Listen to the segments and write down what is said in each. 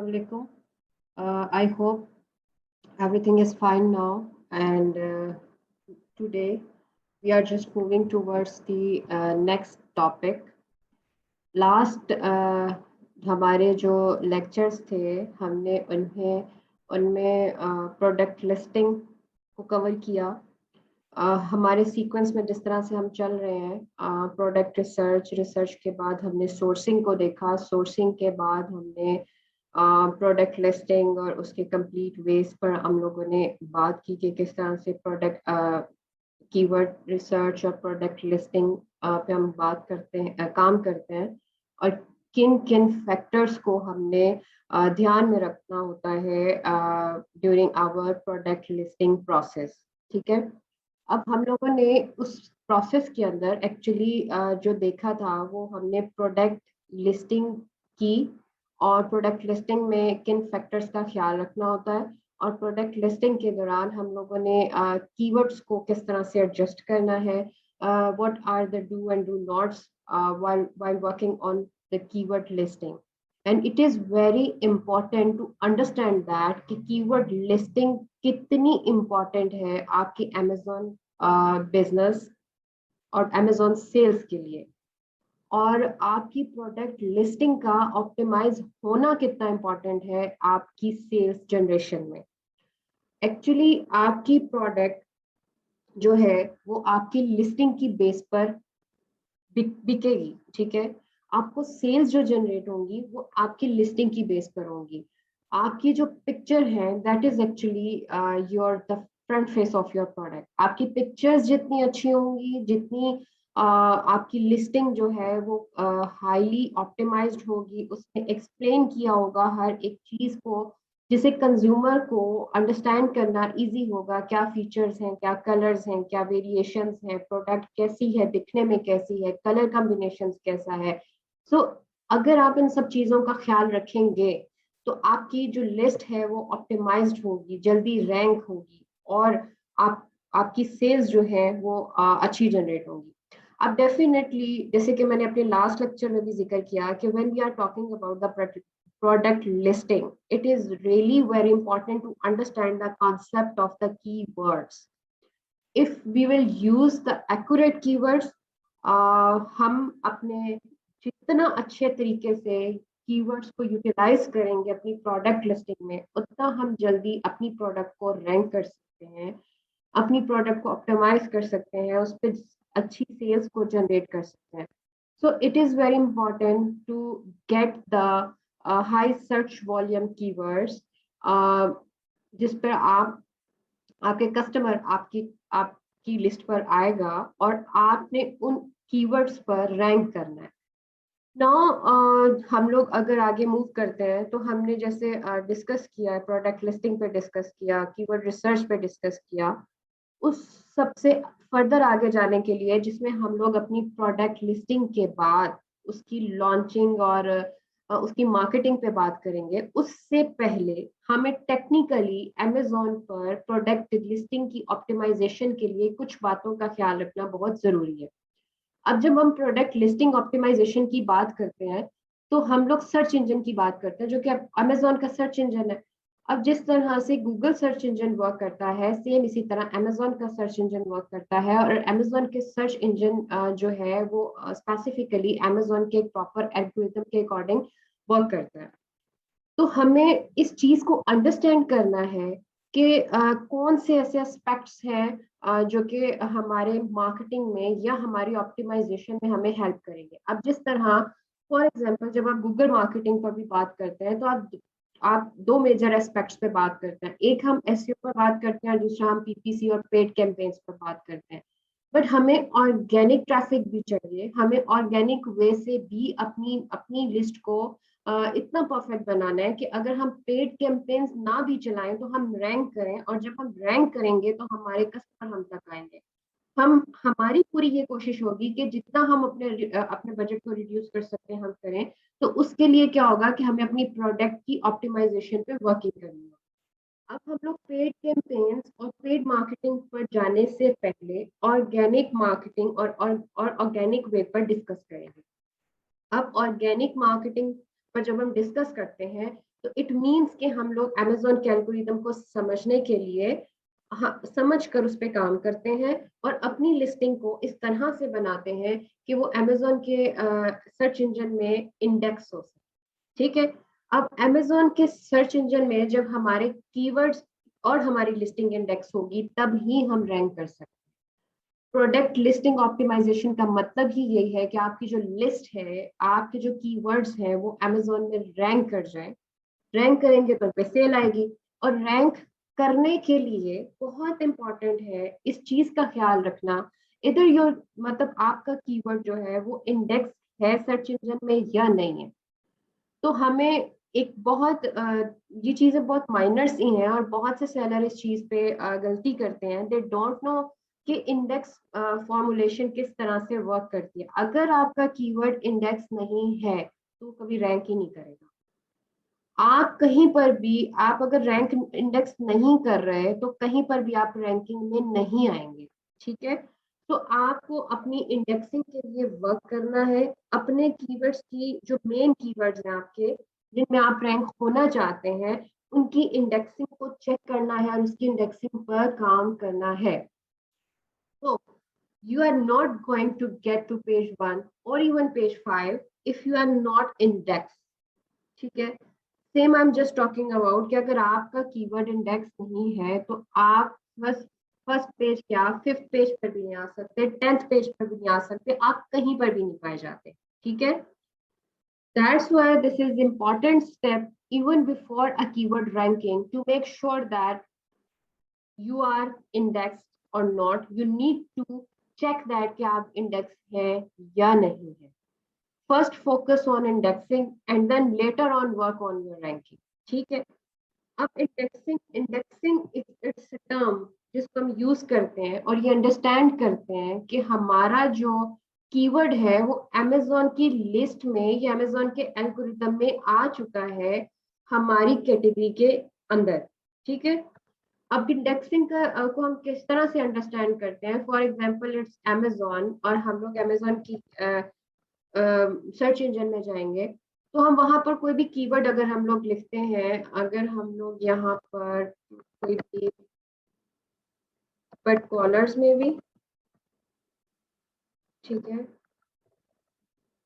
Assalamualaikum. I hope everything is fine now. And today we are just moving towards the next topic. Last हमारे जो lectures थे हमने उनमें product listing को cover किया। हमारे सीक्वेंस में जिस तरह से हम चल रहे हैं, प्रोडक्ट रिसर्च के बाद हमने सोर्सिंग को देखा। सोर्सिंग के बाद हमने प्रोडक्ट लिस्टिंग और उसके कंप्लीट वेज पर हम लोगों ने बात की कि किस तरह से प्रोडक्ट कीवर्ड रिसर्च और प्रोडक्ट लिस्टिंग पे हम बात करते हैं, काम करते हैं, और किन किन फैक्टर्स को हमने ध्यान में रखना होता है during our product listing process. ठीक है, अब हम लोगों ने उस प्रोसेस के अंदर एक्चुअली जो देखा था वो हमने प्रोडक्ट लिस्टिंग की, और प्रोडक्ट लिस्टिंग में किन फैक्टर्स का ख्याल रखना होता है, और प्रोडक्ट लिस्टिंग के दौरान हम लोगों ने कीवर्ड्स को किस तरह से एडजस्ट करना है, what are the do and डू नॉट्स while working on the keyword listing. And it is very important to understand that कि keyword listing कितनी important है आपके Amazon बिजनेस और Amazon सेल्स के लिए, और आपकी प्रोडक्ट लिस्टिंग का ऑप्टिमाइज होना कितना इम्पोर्टेंट है आपकी सेल्स जनरेशन में। एक्चुअली आपकी प्रोडक्ट जो है वो आपकी लिस्टिंग की बेस पर बिकेगी। ठीक है, आपको सेल्स जो जनरेट होंगी वो आपकी लिस्टिंग की बेस पर होंगी। आपकी जो पिक्चर है that is actually your the front face of your product. आपकी पिक्चर्स जितनी अच्छी होंगी, जितनी आपकी लिस्टिंग जो है वो हाईली ऑप्टिमाइज्ड होगी, उसने एक्सप्लेन किया होगा हर एक चीज को, जिसे कंज्यूमर को अंडरस्टैंड करना इजी होगा। क्या फीचर्स हैं, क्या कलर्स हैं, क्या वेरिएशंस हैं, प्रोडक्ट कैसी है, दिखने में कैसी है, कलर कॉम्बिनेशंस कैसा है। सो अगर आप इन सब चीजों का ख्याल रखेंगे तो आपकी जो लिस्ट है वो ऑप्टिमाइज्ड होगी, जल्दी रैंक होगी, और आपकी सेल्स जो है वो अच्छी जनरेट होगी। अब डेफिनेटली जैसे कि मैंने अपने लास्ट लेक्चर में भी जिक्र किया कि when we are talking about the product listing, it is really very important to understand the concept of the keywords. If we will use the accurate keywords, हम अपने जितना अच्छे तरीके से keywords को यूटिलाइज करेंगे अपनी प्रोडक्ट लिस्टिंग में, उतना हम जल्दी अपनी प्रोडक्ट को रैंक कर सकते हैं, अपनी प्रोडक्ट को ऑप्टिमाइज कर सकते हैं, उस पर अच्छी सेल्स को जनरेट कर सकते हैं। So it is very important to get the high search volume keywords, जिस पर आपके कस्टमर आपकी लिस्ट पर आएगा और आपने उन कीवर्ड्स पर रैंक करना है। नाउ हम लोग अगर आगे मूव करते हैं तो हमने जैसे डिस्कस किया, प्रोडक्ट लिस्टिंग पे डिस्कस किया, कीवर्ड रिसर्च पे डिस्कस किया, उस सबसे फर्दर आगे जाने के लिए जिसमें हम लोग अपनी प्रोडक्ट लिस्टिंग के बाद उसकी लॉन्चिंग और उसकी मार्केटिंग पे बात करेंगे। उससे पहले हमें टेक्निकली अमेज़न पर प्रोडक्ट लिस्टिंग की ऑप्टिमाइजेशन के लिए कुछ बातों का ख्याल रखना बहुत जरूरी है। अब जब हम प्रोडक्ट लिस्टिंग ऑप्टिमाइजेशन की बात करते हैं तो हम लोग सर्च इंजन की बात करते हैं, जो कि अमेज़न का सर्च इंजन है। अब जिस तरह से गूगल सर्च इंजन वर्क करता है, सेम इसी तरह अमेज़न का सर्च इंजन वर्क करता है, और अमेज़न के सर्च इंजन जो है वो स्पेसिफिकली अमेज़न के प्रॉपर एल्गोरिथम के अकॉर्डिंग वर्क करता है। तो हमें इस चीज को अंडरस्टैंड करना है कि कौन से ऐसे एस्पेक्ट्स हैं जो कि हमारे मार्केटिंग में या हमारी ऑप्टिमाइजेशन में हमें हेल्प करेंगे। अब जिस तरह फॉर एग्जांपल जब आप गूगल मार्केटिंग पर भी बात करते हैं तो आप दो मेजर एस्पेक्ट्स पे बात करते हैं। एक हम एसईओ पर बात करते हैं, दूसरा हम पीपीसी और पेड कैंपेन्स पर बात करते हैं। बट हमें ऑर्गेनिक ट्रैफिक भी चाहिए, हमें ऑर्गेनिक वे से भी अपनी अपनी लिस्ट को इतना परफेक्ट बनाना है कि अगर हम पेड कैंपेन्स ना भी चलाएं तो हम रैंक करें, और जब हम रैंक करेंगे तो हमारे कस्टमर हम तक आएंगे। हमारी पूरी ये कोशिश होगी कि जितना हम अपने बजट को रिड्यूस कर सकते हैं हम करें। तो उसके लिए क्या होगा कि हमें अपनी प्रोडक्ट की ऑप्टिमाइजेशन पे वर्किंग करनी होगी। अब हम लोग पेड कैंपेन्स और पेड मार्केटिंग पर जाने से पहले ऑर्गेनिक मार्केटिंग और ऑर्गेनिक वे पर डिस्कस करेंगे। अब ऑर्गेनिक मार्केटिंग पर जब हम डिस्कस करते हैं तो इट मीन्स कि हम लोग अमेजोन के एल्गोरिदम को समझने के लिए, हाँ, समझ कर उस पर काम करते हैं और अपनी लिस्टिंग को इस तरह से बनाते हैं कि वो अमेजोन के सर्च इंजन में इंडेक्स हो सके। ठीक है। अब अमेजोन के सर्च इंजन में जब हमारे कीवर्ड्स और हमारी लिस्टिंग इंडेक्स होगी तब ही हम रैंक कर सकते हैं। प्रोडक्ट लिस्टिंग ऑप्टिमाइजेशन का मतलब ही यही है कि आपकी जो लिस्ट है, आपके जो कीवर्ड्स हैं वो अमेजोन में रैंक कर जाए। रैंक करेंगे तो उन पे सेल आएगी। और रैंक करने के लिए बहुत इंपॉर्टेंट है इस चीज का ख्याल रखना, इधर योर मतलब आपका कीवर्ड जो है वो इंडेक्स है सर्च इंजन में या नहीं है। तो हमें एक बहुत ये चीजें बहुत माइनर्स ही हैं और बहुत से सेलर इस चीज पे गलती करते हैं। दे डोंट नो कि इंडेक्स फॉर्मुलेशन किस तरह से वर्क करती है। अगर आपका कीवर्ड इंडेक्स नहीं है तो कभी रैंक ही नहीं करेगा। आप कहीं पर भी, आप अगर रैंक इंडेक्स नहीं कर रहे तो कहीं पर भी आप रैंकिंग में नहीं आएंगे। ठीक है। तो आपको अपनी इंडेक्सिंग के लिए वर्क करना है। अपने कीवर्ड्स की जो मेन कीवर्ड्स हैं आपके, जिनमें आप रैंक होना चाहते हैं, उनकी इंडेक्सिंग को चेक करना है और उसकी इंडेक्सिंग पर काम करना है। तो you are not going to get to page 1 or even page 5 if you are not indexed। ठीक है। Same I am just talking about कि अगर आपका कीवर्ड इंडेक्स नहीं है तो आप बस फर्स्ट पेज क्या, फिफ्थ पेज पर भी नहीं आ सकते, 10th पेज पर भी नहीं आ सकते, आप कहीं पर भी नहीं पाए जाते। ठीक है। That's why this is important step even before a keyword ranking to make sure that you are indexed or not. You need to check that कि आप इंडेक्स है या नहीं है। First focus on indexing and then later on work on your ranking। ठीक है। अब indexing indexing it's term जिसको हम यूज करते हैं और ये अंडरस्टैंड करते हैं कि हमारा जो कीवर्ड है वो अमेजोन की लिस्ट में या अमेजोन के एल्गोरिदम में आ चुका है हमारी कैटेगरी के अंदर। ठीक है। अब इंडेक्सिंग का को हम किस तरह से अंडरस्टैंड करते हैं। फॉर एग्जांपल इट्स अमेजोन और हम लोग अमेजोन की सर्च इंजन में जाएंगे तो हम वहां पर कोई भी कीवर्ड अगर हम लोग लिखते हैं, अगर हम लोग यहाँ पर कोई भी पेट कॉलर्स में भी, ठीक है,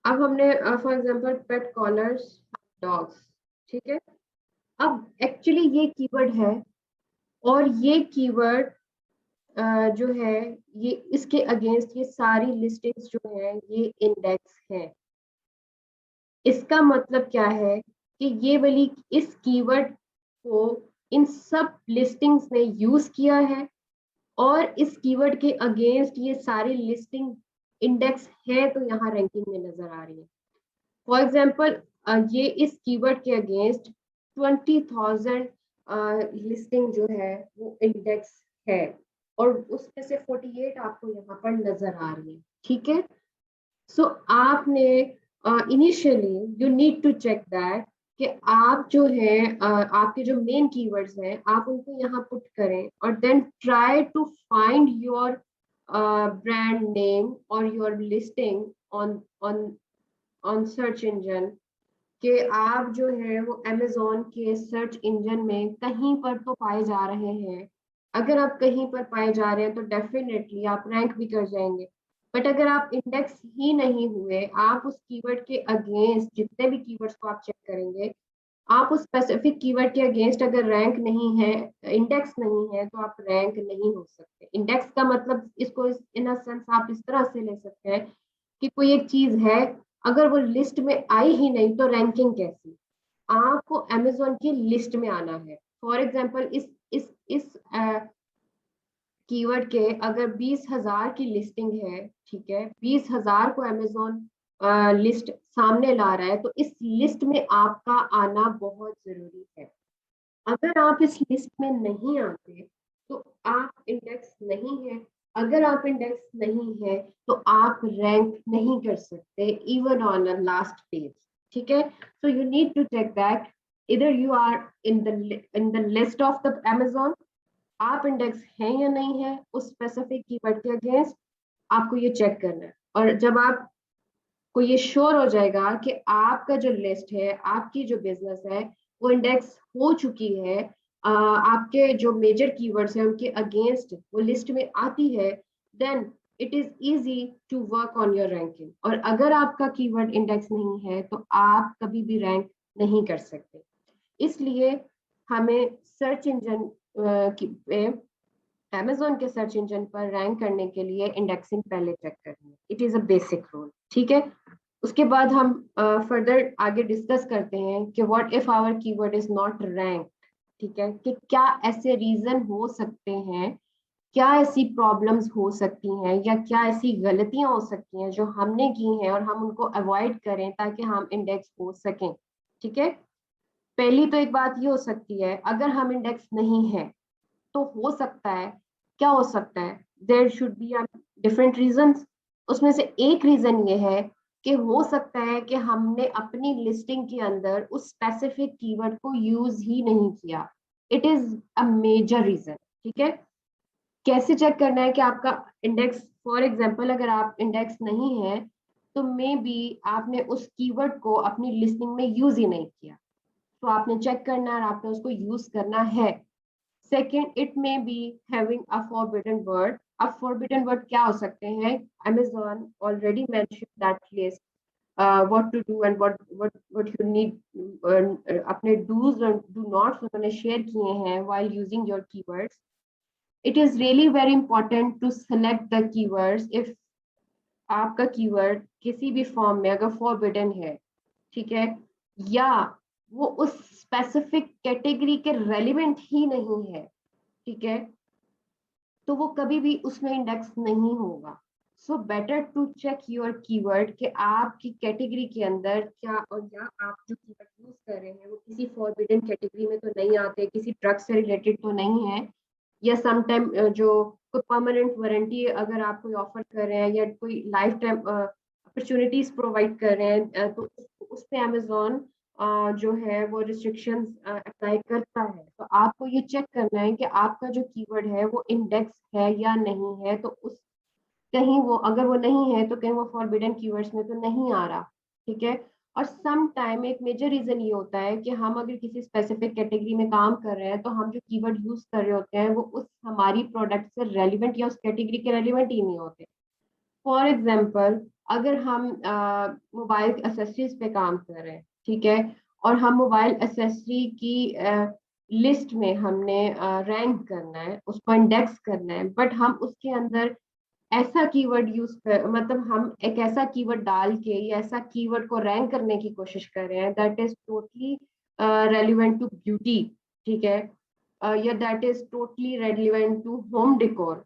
अब हमने for example pet collars dogs, ठीक है। अब एक्चुअली ये कीवर्ड है और ये कीवर्ड जो है ये इसके अगेंस्ट ये सारी लिस्टिंग्स जो है ये इंडेक्स है। इसका मतलब क्या है कि ये वाली इस कीवर्ड को इन सब लिस्टिंग्स ने यूज किया है और इस कीवर्ड के अगेंस्ट ये सारी लिस्टिंग इंडेक्स है तो यहाँ रैंकिंग में नजर आ रही है। फॉर एग्जांपल ये इस कीवर्ड के अगेंस्ट 20,000 लिस्टिंग जो है वो इंडेक्स है और उसमें से 48 आपको यहाँ पर नजर आ रही है। ठीक है। सो आपने initially you need to check that कि आप जो है आपके जो मेन कीवर्ड्स हैं आप उनको यहाँ पुट करें और then try to find your brand name और your listing on on on search engine कि आप जो है वो अमेजोन के सर्च इंजन में कहीं पर तो पाए जा रहे हैं। अगर आप कहीं पर पाए जा रहे हैं तो डेफिनेटली आप रैंक भी कर जाएंगे। बट अगर आप इंडेक्स ही नहीं हुए, आप उस कीवर्ड के अगेंस्ट जितने भी कीवर्ड्स को आप चेक करेंगे, आप उस स्पेसिफिक कीवर्ड के अगेंस्ट अगर रैंक नहीं है, इंडेक्स नहीं है, तो आप रैंक नहीं हो सकते। इंडेक्स का मतलब इसको इन अ सेंस आप इस तरह से ले सकते हैं कि कोई एक चीज है, अगर वो लिस्ट में आई ही नहीं तो रैंकिंग कैसी। आपको अमेजोन की लिस्ट में आना है। फॉर एग्जाम्पल इस कीवर्ड के अगर 20,000 की लिस्टिंग है, ठीक है, 20,000 को अमेजोन लिस्ट सामने ला रहा है तो इस लिस्ट में आपका आना बहुत जरूरी है। अगर आप इस लिस्ट में नहीं आते तो आप इंडेक्स नहीं है। अगर आप इंडेक्स नहीं है तो आप रैंक नहीं कर सकते even on a last page. ठीक है। So you need to check that इधर you are in the list of the Amazon, आप इंडेक्स है या नहीं है उस स्पेसिफिक कीवर्ड के अगेंस्ट, आपको ये चेक करना है। और जब आपको ये श्योर हो जाएगा कि आपका जो लिस्ट है, आपकी जो बिजनेस है वो इंडेक्स हो चुकी है, आपके जो मेजर कीवर्ड्स हैं उनके अगेंस्ट वो लिस्ट में आती है, then it is easy to work on your ranking. और अगर आपका कीवर्ड इंडेक्स नहीं है तो आप कभी भी रैंक नहीं कर सकते। इसलिए हमें सर्च इंजन पे, Amazon के सर्च इंजन पर रैंक करने के लिए इंडेक्सिंग पहले चेक करनी है। It is a basic rule, ठीक है। उसके बाद हम फर्दर आगे डिस्कस करते हैं कि what if our keyword is not rank, ठीक है, कि क्या ऐसे रीजन हो सकते हैं, क्या ऐसी प्रॉब्लम्स हो सकती हैं, या क्या ऐसी गलतियां हो सकती हैं जो हमने की हैं और हम उनको अवॉइड करें ताकि हम इंडेक्स हो सकें, ठीक है। पहली तो एक बात ये हो सकती है, अगर हम इंडेक्स नहीं है तो हो सकता है, क्या हो सकता है, there should be different reasons. उसमें से एक रीजन ये है कि हो सकता है कि हमने अपनी लिस्टिंग के अंदर उस स्पेसिफिक कीवर्ड को यूज ही नहीं किया। It is a major reason, ठीक है। कैसे चेक करना है कि आपका इंडेक्स, फॉर एग्जांपल अगर आप इंडेक्स नहीं है तो मे बी आपने उस कीवर्ड को अपनी लिस्टिंग में यूज ही नहीं किया, तो आपने चेक करना है और आपने उसको यूज करना है। Second, it may be having a forbidden word. अब forbidden word क्या हो सकते हैं? Amazon already mentioned that list, what to do and what you need, अपने do's and do nots उन्होंने share किए हैं while using your keywords. It is really very important to select the keywords if आपका keyword किसी भी form में अगर forbidden है, ठीक है, या वो उस स्पेसिफिक कैटेगरी के रेलिवेंट ही नहीं है, ठीक है, तो वो कभी भी उसमें इंडेक्स नहीं होगा। So better to check your keyword कि आपकी कैटेगरी के अंदर क्या, और या आप जो कीवर्ड यूज कर रहे हैं वो किसी फॉरबिडन कैटेगरी में तो नहीं आते, किसी ड्रग से रिलेटेड तो नहीं है, या समटाइम जो कोई परमानेंट वारंटी अगर आप कोई ऑफर कर रहे हैं या कोई लाइफ टाइम अपॉर्चुनिटीज प्रोवाइड कर रहे हैं, तो उस पे अमेजोन जो है वो रिस्ट्रिक्शंस अप्लाई करता है। तो आपको ये चेक करना है कि आपका जो कीवर्ड है वो इंडेक्स है या नहीं है, तो उस कहीं वो, अगर वो नहीं है तो कहीं वो फॉरबिडन कीवर्ड्स में तो नहीं आ रहा, ठीक है। और सम टाइम एक मेजर रीजन ये होता है कि हम अगर किसी स्पेसिफिक कैटेगरी में काम कर रहे हैं तो हम जो कीवर्ड यूज कर रहे होते हैं वो उस हमारी प्रोडक्ट से रेलिवेंट या उस कैटेगरी के रेलिवेंट ही नहीं होते। फॉर एग्जाम्पल, अगर हम मोबाइल एसेसरीज पे काम कर रहे हैं, ठीक है, और हम मोबाइल एसेसरी की लिस्ट में हमने रैंक करना है, उसको इंडेक्स करना है, बट हम उसके अंदर ऐसा कीवर्ड यूज कर, मतलब हम एक ऐसा कीवर्ड डाल के या ऐसा कीवर्ड को रैंक करने की कोशिश कर रहे हैं that is totally relevant to beauty, ठीक है, या that is totally relevant to home decor,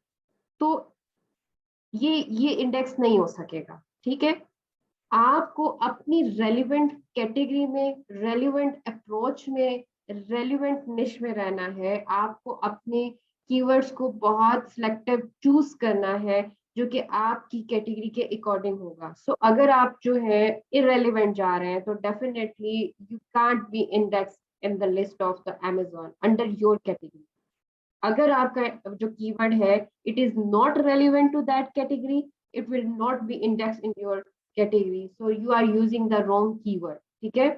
तो ये इंडेक्स नहीं हो सकेगा, ठीक है। आपको अपनी रेलिवेंट कैटेगरी में, रेलिवेंट अप्रोच में, रेलिवेंट निश में रहना है। आपको अपने कीवर्ड्स को बहुत सिलेक्टिव चूज करना है जो कि आपकी कैटेगरी के अकॉर्डिंग होगा। सो अगर आप जो है इरेलीवेंट जा रहे हैं तो definitely you can't be index in the list of the Amazon under your category. अगर आपका जो कीवर्ड है it is not relevant to that category, it will not be index in your category, so you are using the wrong keyword, ठीक है।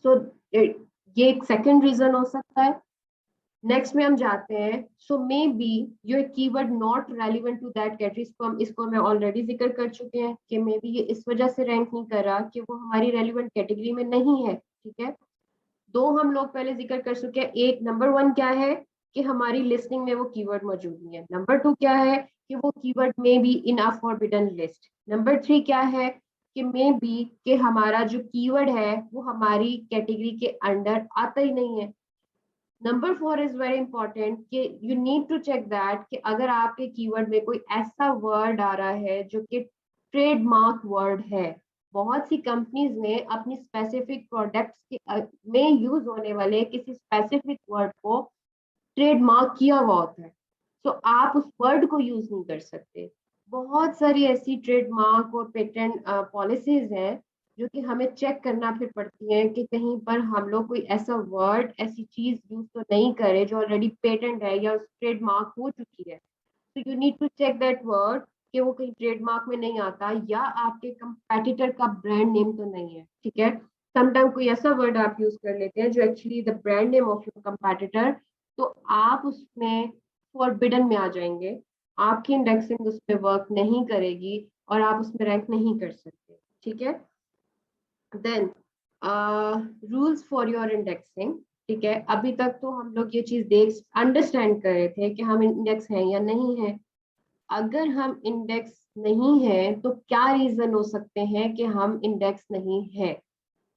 सो ये एक second reason हो सकता है। नेक्स्ट में हम जाते हैं, so may be your keyword not relevant to that category, इसको मैं ऑलरेडी जिक्र कर चुके हैं कि मे बी ये इस वजह से रैंक नहीं कर रहा कि वो हमारी रेलिवेंट कैटेगरी में नहीं है, ठीक है। दो हम लोग पहले जिक्र कर चुके हैं, एक नंबर वन क्या है कि हमारी लिस्टिंग में वो कीवर्ड मौजूद नहीं है, नंबर टू क्या है कि वो कीवर्ड में be in a forbidden list, number three क्या है कि मे बी कि हमारा जो कीवर्ड है वो हमारी कैटेगरी के अंडर आता ही नहीं है। Number four is very important कि you need to check that कि अगर आपके कीवर्ड में कोई ऐसा वर्ड आ रहा है जो कि ट्रेडमार्क वर्ड है। बहुत सी कंपनीज ने अपनी स्पेसिफिक प्रोडक्ट्स के में यूज होने वाले किसी स्पेसिफिक वर्ड को ट्रेडमार्क किया हुआ होता है, तो आप उस वर्ड को यूज नहीं कर सकते। बहुत सारी ऐसी ट्रेडमार्क और पेटेंट पॉलिसीज हैं जो कि हमें चेक करना फिर पड़ती है कि कहीं पर हम लोग कोई ऐसा वर्ड, ऐसी चीज यूज तो नहीं करे जो ऑलरेडी पेटेंट है या ट्रेडमार्क हो चुकी है। तो you need to check that word कि वो कहीं ट्रेडमार्क में नहीं आता या आपके कंपेटिटर का ब्रांड नेम तो नहीं है, ठीक है। समटाइम कोई ऐसा वर्ड आप यूज कर लेते हैं जो actually the brand name of your competitor, तो आप उसमें फॉरबिडन में आ जाएंगे, आपकी इंडेक्सिंग उसमें वर्क नहीं करेगी और आप उसमें रैंक नहीं कर सकते। ठीक है, then rules for your indexing. ठीक है, अभी तक तो हम लोग ये चीज देख अंडरस्टैंड कर रहे थे कि हम इंडेक्स हैं या नहीं है। अगर हम इंडेक्स नहीं है तो क्या रीजन हो सकते हैं कि हम इंडेक्स नहीं है?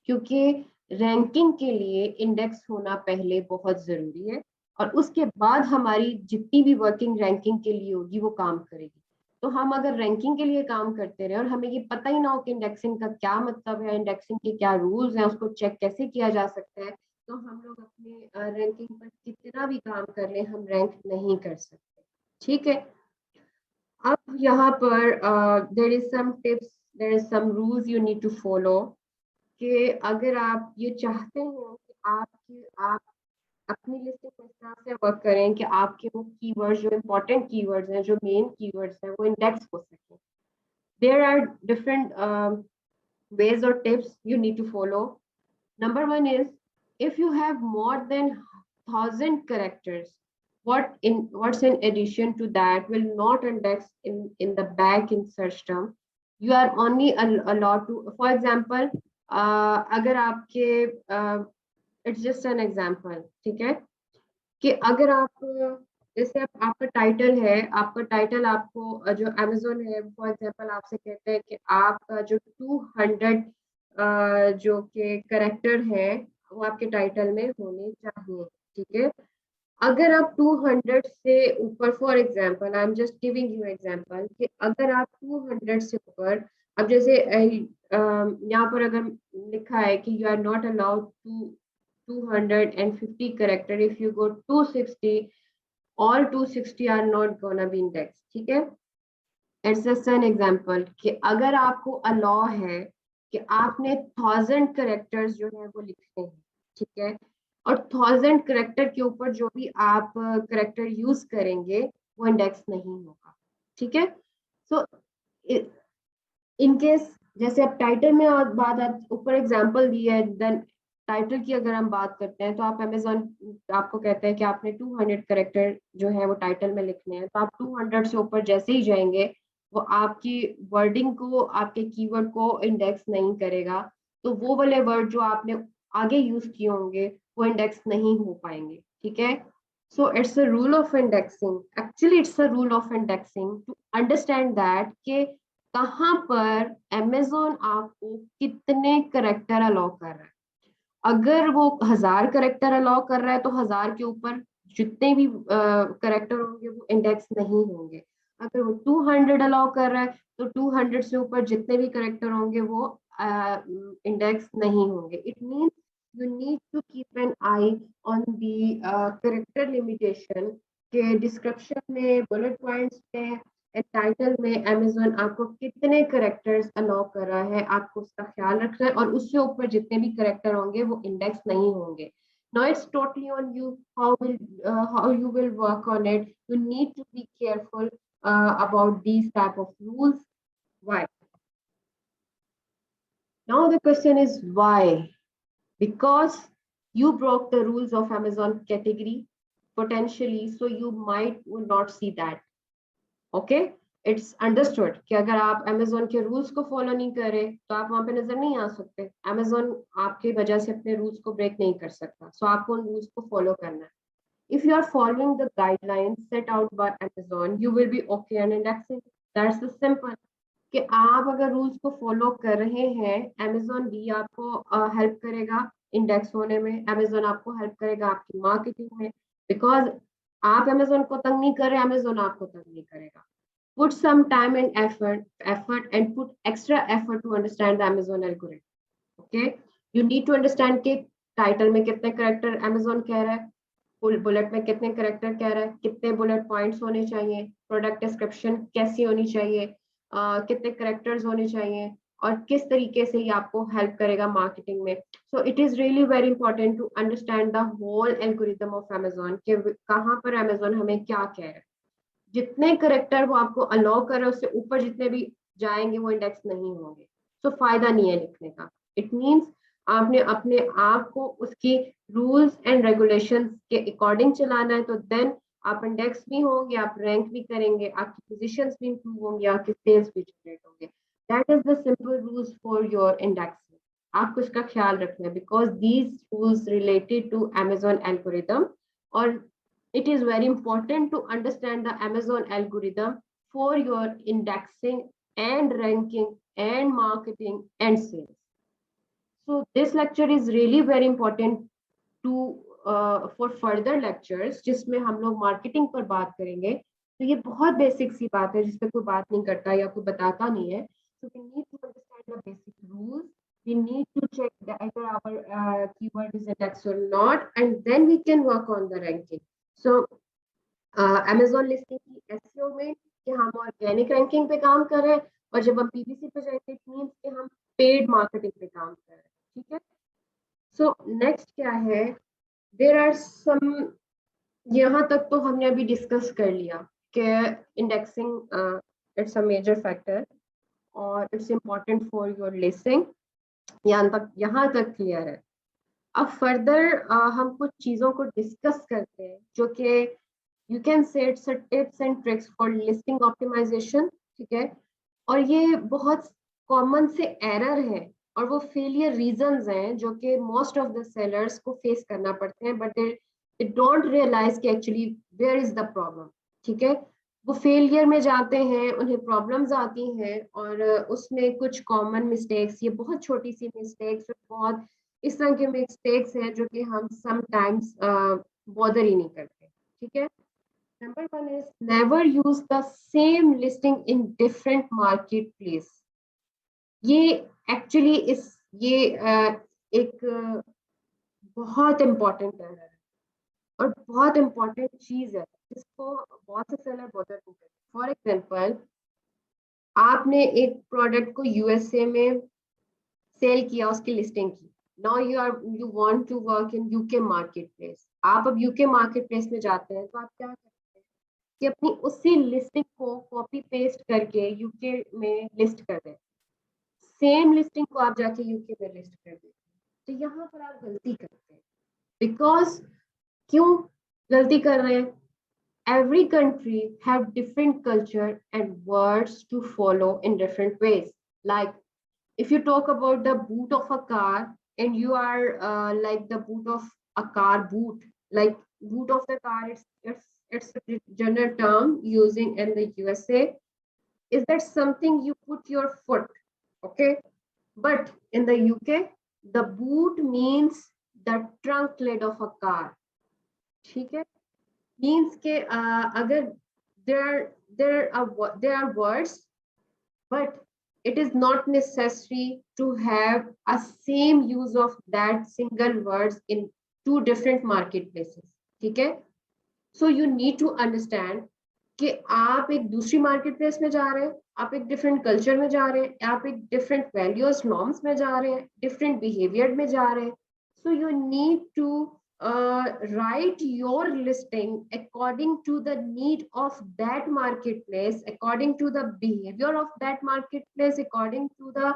क्योंकि रैंकिंग के लिए इंडेक्स होना पहले बहुत जरूरी है, और उसके बाद हमारी जितनी भी वर्किंग रैंकिंग के लिए होगी वो काम करेगी। तो हम अगर रैंकिंग के लिए काम करते रहे और हमें ये पता ही ना हो कि इंडेक्सिंग का क्या मतलब है, इंडेक्सिंग के क्या रूल्स हैं, उसको चेक कैसे किया जा सकता है, तो हम लोग अपने रैंकिंग पर कितना भी काम कर ले हम रैंक नहीं कर सकते। ठीक है, अब यहाँ पर there is some tips, there is some rules you need to follow, कि अगर आप ये चाहते हैं कि आप अपनी लिस्टिंग में इस तरह से वर्क करें कि आपके वो कीवर्ड्स जो इम्पोर्टेंट कीवर्ड्स हैं, जो मेन कीवर्ड्स हैं, वो इंडेक्स हो सके, there are different ways or tips you need to follow. Number one is, if you have more than 1,000 characters, what's in addition to that will not index in the back in search term. You are only allowed to, for example, अगर आपके it's just an example, ठीक है, कि अगर आप जैसे आपका title है, आपका टाइटल आपको जो अमेजोन है फॉर एग्जांपल आपसे कहते हैं कि आपका जो 200 जो के करेक्टर है वो आपके टाइटल में होने चाहिए। ठीक है, अगर आप 200 से ऊपर, for example I am just giving you example, कि अगर आप 200 से ऊपर, अब जैसे यहाँ पर अगर लिखा है कि you are not allowed to 250 character, if you go 260, all 260 are not gonna be indexed। ठीक है, इट्स जस्ट एन एग्जांपल कि अगर आपको अलाउ है कि आपने 1,000 characters जो है वो लिखने हैं, ठीक है, और 1,000 character के ऊपर जो भी आप करेक्टर यूज करेंगे वो इंडेक्स नहीं होगा। ठीक है, सो इन केस जैसे आप टाइटल में और बात ऊपर एग्जांपल दी है, देन टाइटल की अगर हम बात करते हैं तो आप अमेजोन आपको कहते हैं कि आपने 200 करेक्टर जो है वो टाइटल में लिखने हैं, तो आप 200 से ऊपर जैसे ही जाएंगे वो आपकी वर्डिंग को, आपके कीवर्ड को इंडेक्स नहीं करेगा, तो वो वाले वर्ड जो आपने आगे यूज किए होंगे वो इंडेक्स नहीं हो पाएंगे। ठीक है, so it's a rule of indexing, actually it's a rule of indexing to understand that कि कहाँ पर अमेजोन आपको कितने करेक्टर अलाउ कर रहा है। अगर वो 1,000 करेक्टर अलाउ कर रहा है तो 1,000 के ऊपर जितने भी करेक्टर होंगे वो इंडेक्स नहीं होंगे। अगर वो 200 अलाउ कर रहा है तो 200 से ऊपर जितने भी करेक्टर होंगे वो इंडेक्स नहीं होंगे। It means you need to keep an eye on the character limitation, के डिस्क्रिप्शन में, बुलेट पॉइंट्स में, टाइटल में अमेजोन आपको कितने करेक्टर्स अलाउ कर रहा है, आपको उसका ख्याल रखना है, और उससे ऊपर जितने भी करेक्टर होंगे वो इंडेक्स नहीं होंगे। Now it's totally on you how you will work on it. You need to be careful about these type of rules. Why? Now the question is why? Because you broke the rules of Amazon category potentially, so you might will not see that. Okay, it's understood कि अगर आप Amazon के rules को follow नहीं करें तो आप वहां पे नजर नहीं आ सकते। अमेजोन आपकी वजह से अपने रूल्स को ब्रेक नहीं कर सकता, सो आपको उन रूल्स को फॉलो करना है। If you are following the guidelines set out by Amazon you will be okay and indexing, that's the simple. कि आप अगर रूल्स को फॉलो कर रहे हैं, अमेजोन भी आपको हेल्प करेगा इंडेक्स होने में, अमेजोन आपको हेल्प करेगा आपकी मार्केटिंग में, बिकॉज आप अमेजोन को तंग नहीं कर रहे, अमेजोन आपको तंग नहीं करेगा। Put some time and effort and put extra effort to understand the Amazon algorithm. Okay, you need to understand कि टाइटल में कितने करेक्टर अमेजोन कह रहा है, बुलेट में कितने करेक्टर कह रहा है, कितने बुलेट पॉइंट्स होने चाहिए, प्रोडक्ट डिस्क्रिप्शन कैसी होनी चाहिए, कितने करेक्टर्स होने चाहिए, और किस तरीके से ये आपको हेल्प करेगा मार्केटिंग में। So it is really very important to understand the whole algorithm of Amazon, कि कहाँ पर अमेजोन हमें क्या कह रहा है। जितने करेक्टर वो आपको अलाउ कर रहे हैं उससे ऊपर जितने भी जाएंगे वो इंडेक्स नहीं होंगे, तो फायदा नहीं है लिखने का। इट मीन्स आपने अपने आप को उसकी रूल्स एंड रेगुलेशंस के अकॉर्डिंग चलाना है, तो देन आप इंडेक्स भी होंगे, आप रैंक भी करेंगे, आपकी पोजीशंस भी इंप्रूव होंगे, आपके सेल्स भी जनरेट होंगे। That is the simple rules for your indexing. आपको इसका ख्याल रखना है because these rules related to Amazon algorithm, और it is very important to understand the Amazon algorithm for your indexing and ranking and marketing and sales. So this lecture is really very important to for further lectures जिसमें हम लोग marketing पर बात करेंगे। तो ये बहुत बेसिक सी बात है जिस पे कोई बात नहीं करता या कोई बताता नहीं है। So we need to understand the basic rules. We need to check either our keyword is indexed or not, and then we can work on the ranking. So Amazon listing की एसईओ में कि हम organic ranking पे काम कर रहे हैं, और जब हम पीपीसी पे जाएंगे इट मींस कि हम पेड मार्केटिंग पे काम कर रहे हैं। ठीक है, सो नेक्स्ट क्या है, देयर आर सम, यहाँ तक तो हमने अभी डिस्कस कर लिया कि indexing it's a major factor और it's important for your listing. यहाँ तक क्लियर है। अब फर्दर हम कुछ चीजों को डिस्कस करते हैं जो कि you can say it's tips and tricks for listing optimization. ठीक है, और ये बहुत कॉमन से एरर है और वो फेलियर रीजंस हैं जो कि मोस्ट ऑफ द सेलर्स को फेस करना पड़ते हैं, बट दे डोंट रियलाइज कि actually where is the problem. ठीक है, वो फेलियर में जाते हैं, उन्हें प्रॉब्लम्स आती हैं, और उसमें कुछ कॉमन मिस्टेक्स, ये बहुत छोटी सी मिस्टेक्स, बहुत इस तरह के मिस्टेक्स हैं जो कि हम समटाइम्स बॉदर ही नहीं करते। ठीक है, number 1 is never use the same listing in different marketplace. ये एक्चुअली एक बहुत इंपॉर्टेंट है और बहुत इंपॉर्टेंट चीज है जिसको बहुत से सेलर बॉदर नहीं करते। फॉर एग्जांपल, आपने एक प्रोडक्ट को यूएसए में सेल किया, उसकी लिस्टिंग की। Now you want to work in UK market place. आप अब यूके मार्केट प्लेस में जाते हैं तो आप क्या करते हैं कि अपनी उसी लिस्टिंग को कॉपी पेस्ट करके यूके में लिस्ट कर दें। सेम लिस्टिंग को आप जाके यूके में लिस्ट कर देते हैं। तो यहाँ पर आप गलती करते हैं। बिकॉज क्यों गलती कर रहे हैं? Every country have different culture and words to follow in different ways. Like if you talk about the boot of a car, and you are like the boot of a car boot, like boot of the car, it's a general term using in the USA. Is that something you put your foot? Okay, but in the UK, the boot means the trunk lid of a car. ठीक है, means के अगर there are words, but it is not necessary to have a same use of that single words in two different marketplaces. ठीक है, so you need to understand कि आप एक दूसरी मार्केट प्लेस में जा रहे हैं, आप एक डिफरेंट कल्चर में जा रहे हैं, आप एक डिफरेंट वैल्यूज नॉर्म्स में जा रहे हैं, डिफरेंट बिहेवियर में जा रहे हैं। So you need to write your listing according to the need of that marketplace, according to the behavior of that marketplace, according to the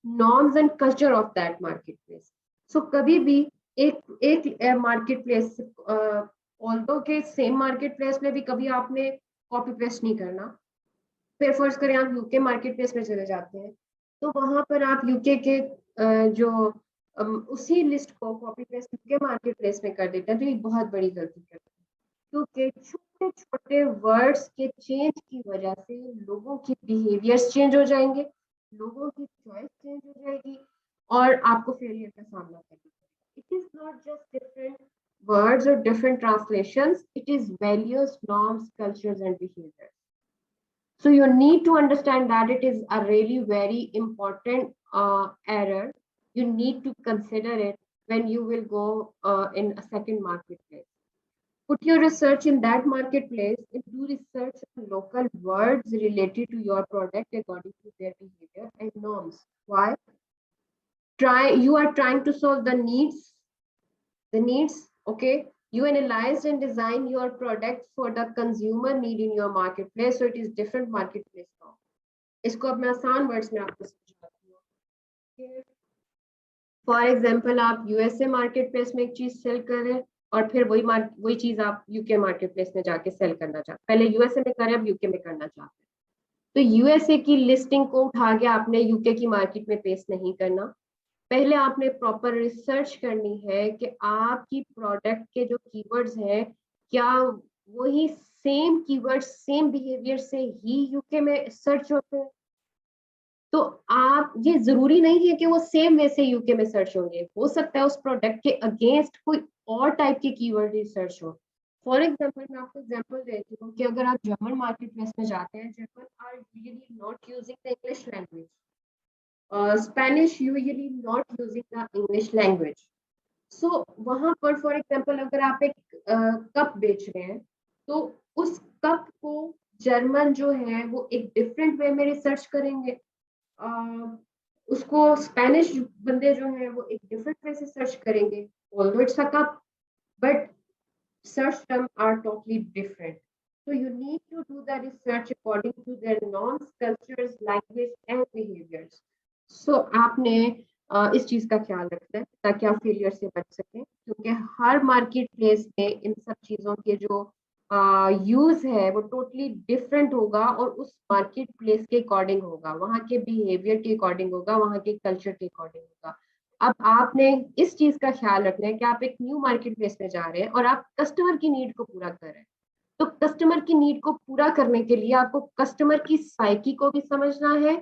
norms and culture of that marketplace. So कभी भी एक market place, although के same market place में भी कभी आपने copy paste नहीं करना। फिर फर्ज करें आप यूके मार्केट प्लेस में चले जाते हैं, तो वहां पर आप यूके के जो उसी लिस्ट को copy paste UK market place में कर देते हैं, तो ये बहुत बड़ी गलती करते हैं, क्योंकि छोटे छोटे वर्ड्स के चेंज की वजह से लोगों की बिहेवियर्स चेंज हो जाएंगे, लोगों की चॉइस चेंज हो जाएगी, और आपको फेलियर का सामना करना पड़ेगा। It is not just different words or different translations, it is values, norms, cultures and behaviors. So you need to understand that it is a really very important error. You need to consider it when you will go in a second marketplace. Put your research in that marketplace and do research on local words related to your product according to their behavior and norms. Why? You are trying to solve the needs. Okay, you analyze and design your product for the consumer need in your marketplace, so it is different marketplace now. इसको अब मैं आसान words में आपको समझाती हूँ। For example आप USA market place में एक चीज सेल कर रहे हैं और फिर वही चीज आप यूके मार्केट प्लेस में जाके सेल करना चाहते हैं, पहले यूएसए में करें अब यूके में करना चाहते हैं, तो यूएसए की लिस्टिंग को उठा के आपने यूके की मार्केट में पेस्ट नहीं करना। पहले आपने प्रॉपर रिसर्च करनी है कि आपकी प्रोडक्ट के जो कीवर्ड्स हैं क्या वही सेम कीवर्ड्स सेम बिहेवियर से ही यूके में सर्च होते हैं। तो आप, ये जरूरी नहीं है कि वो सेम वे से यूके में सर्च होंगे, हो सकता है उस प्रोडक्ट के अगेंस्ट कोई और टाइप के कीवर्ड रिसर्च हो। फॉर एग्जाम्पल मैं आपको एग्जाम्पल देती हूँ कि अगर आप जर्मन मार्केट प्लेस में जाते हैं, German are usually not using the English language, Spanish usually not using the English language. So वहां पर फॉर एग्जाम्पल अगर आप एक कप बेच रहे हैं तो उस कप को जर्मन जो है वो एक डिफरेंट वे में रिसर्च करेंगे, उसको स्पेनिश बंदे जो हैं वो एक डिफरेंट वे से सर्च करेंगे, although it's a cup but search terms are totally different. So you need to do the research according to their norms, cultures, language and behaviors. So आपने इस चीज का ख्याल रखना है ताकि आप फेलियर से बच सकें, क्योंकि हर मार्केट प्लेस में इन सब चीजों के जो यूज है वो टोटली डिफरेंट होगा और उस मार्केट प्लेस के अकॉर्डिंग होगा, वहाँ के बिहेवियर के अकॉर्डिंग होगा, वहाँ के कल्चर के अकॉर्डिंग होगा। अब आपने इस चीज का ख्याल रखना है कि आप एक न्यू मार्केट प्लेस में जा रहे हैं और आप कस्टमर की नीड को पूरा कर रहे हैं। तो कस्टमर की नीड को पूरा करने के लिए आपको कस्टमर की साइकी को भी समझना है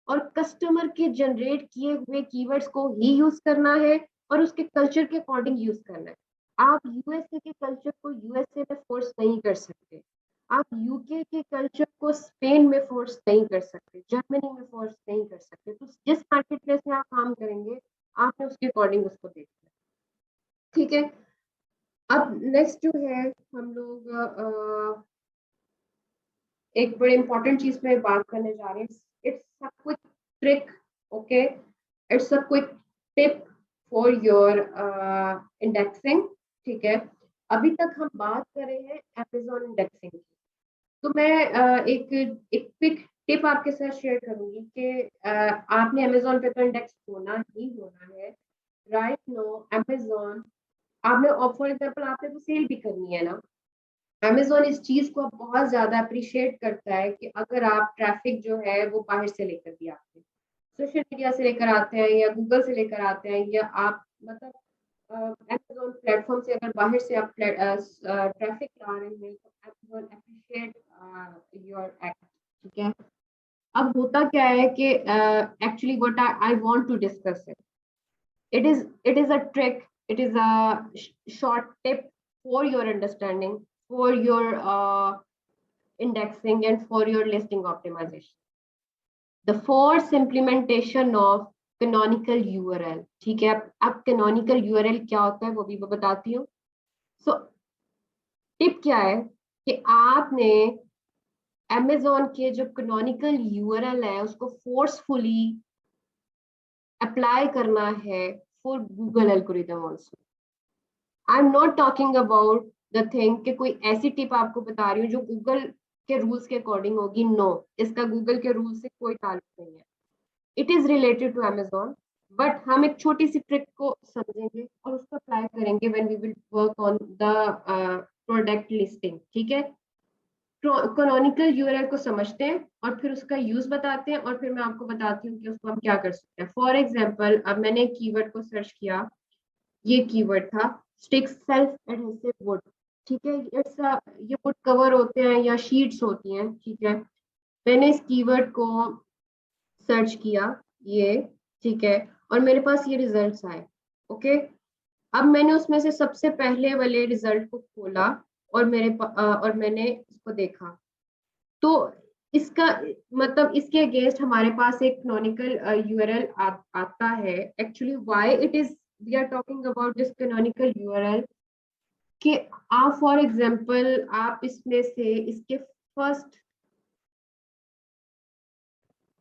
और कस्टमर के जनरेट किए हुए कीवर्ड्स को ही यूज करना है और उसके कल्चर के अकॉर्डिंग यूज करना है। आप यूएसए के कल्चर को यूएसए में फोर्स नहीं कर सकते, आप यूके के कल्चर को स्पेन में फोर्स नहीं कर सकते, जर्मनी में फोर्स नहीं कर सकते। तो जिस मार्केट प्लेस में आप काम करेंगे आपने उसके अकॉर्डिंग उसको देखना है, ठीक है। अब नेक्स्ट जो है हम लोग एक बड़े इंपॉर्टेंट चीज पे बात करने जा रहे हैं, it's a quick trick, okay, it's a quick tip for your indexing, ठीक है। अभी तक हम बात कर रहे हैं अमेजोन इंडेक्सिंग की, तो मैं एक एक क्विक टिप आपके साथ शेयर करूंगी कि आपने अमेजोन पे तो इंडेक्स होना ही होना है राइट नो। अमेजोन आपने, फॉर एग्जाम्पल आपने तो सेल भी करनी है ना, अमेजोन इस चीज को बहुत ज्यादा अप्रिशिएट करता है कि अगर आप ट्रैफिक जो है वो बाहर से लेकर भी आते हैं, सोशल मीडिया से लेकर आते हैं या गूगल से लेकर आते हैं, या आप मतलब अमेजोन प्लेटफॉर्म से अगर बाहर से आप ट्रैफिक ला रहे हैं तो अमेजोन अप्रिशिएट योर एक्ट, ठीक है। अब होता क्या है कि actually what I want to discuss it is a trick, it is a short tip for your understanding, for your indexing and for your listing optimization. The force implementation of canonical URL, ठीक है। अब canonical URL क्या होता है वो भी मैं बताती हूँ। सो टिप क्या है कि आपने Amazon के जो canonical URL है उसको फोर्सफुली अप्लाई करना है for Google algorithm also. I am not talking about the thing कि कोई ऐसी टिप आपको बता रही हूँ जो गूगल के रूल्स के अकॉर्डिंग होगी, नो, इसका गूगल के रूल से कोई ताल्लुक नहीं है। It is related to Amazon, but हम एक छोटी सी ट्रिक को समझेंगे और उसको अप्लाई करेंगे when we will work on the product listing, ठीक है। कैनोनिकल यूआरएल को समझते हैं और फिर उसका यूज बताते हैं और फिर मैं आपको बताती हूँ कि उसको हम क्या कर सकते हैं। फॉर एग्जाम्पल अब मैंने कीवर्ड को सर्च किया, ये कीवर्ड था स्टिक सेल्फ एडहेसिव वुड, ठीक है। ये वुड कवर होते हैं या शीट्स होती हैं, ठीक है। मैंने इस कीवर्ड को सर्च किया, ये, ठीक है, और मेरे पास ये रिजल्ट्स आए, ओके। अब मैंने उसमें से सबसे पहले वाले रिजल्ट को खोला और और मैंने इसको देखा, तो इसका मतलब इसके अगेंस्ट हमारे पास एक कैनोनिकल यूआरएल आता है। Actually why it is we are talking about this canonical URL कि आप फॉर एग्जांपल आप इसमें से इसके फर्स्ट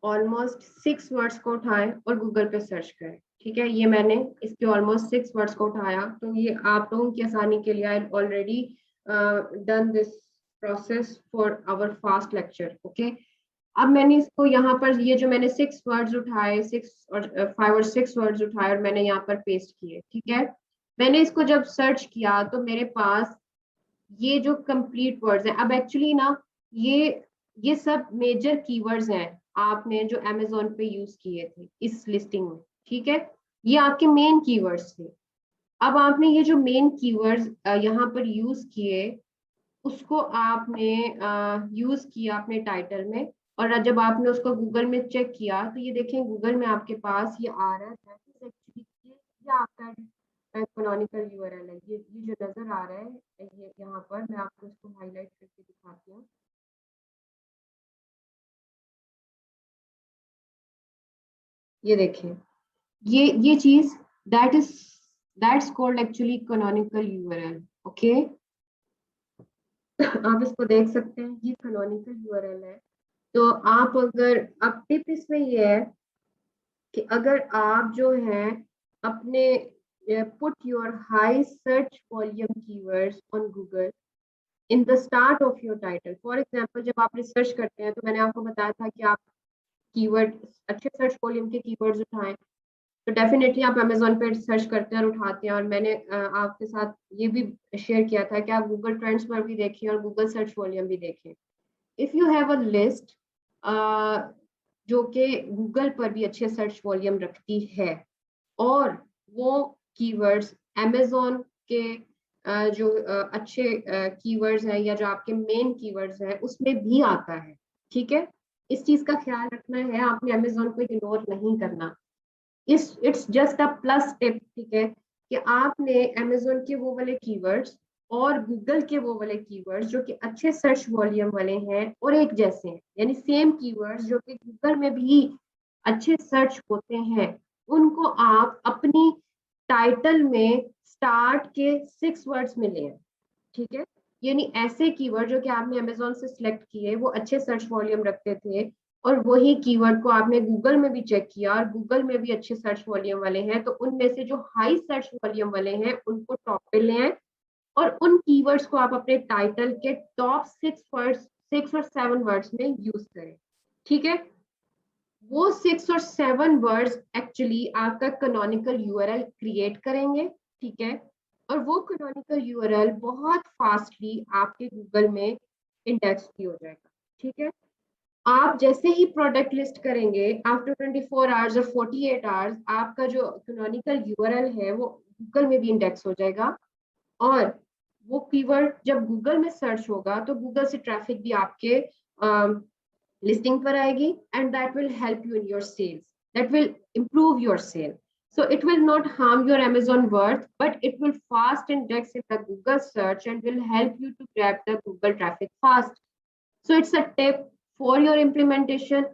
ऑलमोस्ट 6 वर्ड्स को उठाएं और गूगल पे सर्च करें, ठीक है। ये मैंने इसके ऑलमोस्ट 6 वर्ड्स को उठाया, तो ये आप लोगों की आसानी के लिए I already done this process for our fast lecture, okay। अब मैंने इसको यहाँ पर, ये जो मैंने 6 वर्ड्स उठाए, 5 और 6 वर्ड्स उठाए और मैंने यहाँ पर पेस्ट किए, ठीक है। मैंने इसको जब सर्च किया तो मेरे पास ये जो कंप्लीट वर्ड्स हैं, अब एक्चुअली ना ये सब मेजर कीवर्ड्स हैं आपने जो अमेजोन पे यूज किए थे इस लिस्टिंग में, ठीक है। ये आपके मेन कीवर्ड्स थे। अब आपने ये जो मेन कीवर्ड्स यहाँ पर यूज किए, उसको आपने यूज किया अपने टाइटल में, और जब आपने उसको गूगल में चेक किया तो ये देखें गूगल में आपके पास ये आ रहा है, that is actually ये आपका कैनोनिकल यूआरएल है। ये जो नजर आ रहा है, ये यहाँ पर मैं आपको इसको हाईलाइट करके दिखाती हूँ। ये देखें, ये चीज, that is that's called actually canonical URL. Okay, आप इसको देख सकते हैं, ये कैनोनिकल यूआरएल है। तो आप अगर, अब टिप इसमें ये है कि अगर आप जो है अपने put your high search volume keywords on Google in the start of your title. For example, जब आप रिसर्च करते हैं तो मैंने आपको बताया था कि आप कीवर्ड, अच्छे सर्च वॉल्यूम के कीवर्ड्स उठाएं, तो डेफिनेटली आप अमेजोन पे सर्च करते हैं और उठाते हैं। और मैंने आपके साथ ये भी शेयर किया था कि आप गूगल ट्रेंड्स पर भी देखें और गूगल सर्च वॉल्यूम भी देखें। If you have a list जो कि गूगल पर भी अच्छे सर्च वॉल्यूम रखती है, और वो कीवर्ड्स अमेजोन के जो अच्छे कीवर्ड्स हैं या जो आपके मेन कीवर्ड्स हैं उसमें भी आता है, ठीक है। इस चीज का ख्याल रखना है, आपने अमेजोन को इग्नोर नहीं करना। It's just a plus tip, ठीक है, कि आपने अमेजोन के वो वाले कीवर्ड्स और गूगल के वो वाले कीवर्ड्स जो कि अच्छे सर्च वॉल्यूम वाले हैं और एक जैसे हैं, यानी सेम कीवर्ड्स जो कि गूगल में भी अच्छे सर्च होते हैं, उनको आप अपनी टाइटल में स्टार्ट के 6 वर्ड्स में ले, ठीक है। यानी ऐसे कीवर्ड जो कि आपने अमेजोन से सिलेक्ट किए, वो अच्छे सर्च वॉल्यूम रखते थे, और वही कीवर्ड को आपने गूगल में भी चेक किया और गूगल में भी अच्छे सर्च वॉल्यूम वाले हैं, तो उनमें से जो हाई सर्च वॉल्यूम वाले हैं उनको टॉप पे लें, और उन कीवर्ड्स को आप अपने टाइटल के टॉप 6 और 7 वर्ड्स में यूज करें, ठीक है। वो 6 और 7 वर्ड्स एक्चुअली आपका कैनोनिकल यूआरएल क्रिएट करेंगे, ठीक है। और वो कैनोनिकल यूआरएल बहुत फास्टली आपके गूगल में इंडेक्स भी हो जाएगा, ठीक है। आप जैसे ही प्रोडक्ट लिस्ट करेंगे, आफ्टर 24 आवर्स और 48 आवर्स, आपका जो कैनोनिकल यूआरएल है वो गूगल में भी इंडेक्स हो जाएगा, और वो कीवर्ड जब गूगल में सर्च होगा तो गूगल से ट्रैफिक भी आपके listing पर आएगी, and that will help you in your sales, that will improve your sale. So it will not harm your Amazon worth, but it will fast index in the Google search and will help you to grab the Google traffic fast. So it's a tip for your implementation,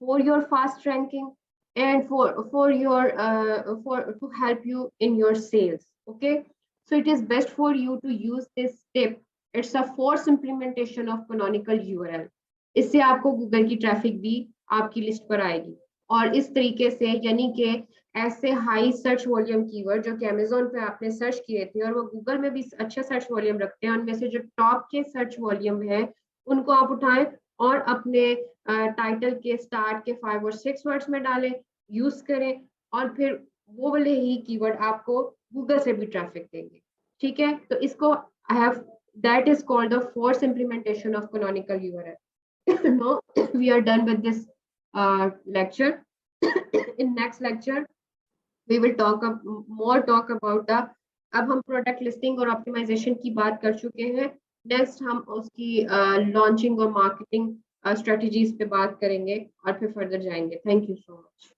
for your fast ranking, and for your for to help you in your sales. Okay, so it is best for you to use this tip. It's a force implementation of canonical URL. इससे आपको Google की traffic भी आपकी list पर आएगी। और इस तरीके से, यानी कि ऐसे हाई सर्च वॉल्यूम कीवर्ड जो कि अमेजोन पे आपने सर्च किए थे और वो गूगल में भी अच्छा सर्च वॉल्यूम रखते हैं, उनमें से जो टॉप के सर्च वॉल्यूम है उनको आप उठाएं और अपने टाइटल के स्टार्ट के 5 और 6 वर्ड्स में डालें, यूज करें, और फिर वो वाले ही कीवर्ड आपको गूगल से भी ट्रैफिक देंगे, ठीक है। तो इसको I have, that is called the force implementation of canonical URL. Now we are done with this lecture. In next lecture we will talk about the, अब हम प्रोडक्ट लिस्टिंग और ऑप्टिमाइजेशन की बात कर चुके हैं, नेक्स्ट हम उसकी लॉन्चिंग और मार्केटिंग स्ट्रेटजीज पे बात करेंगे और फिर फर्दर जाएंगे। Thank you so much.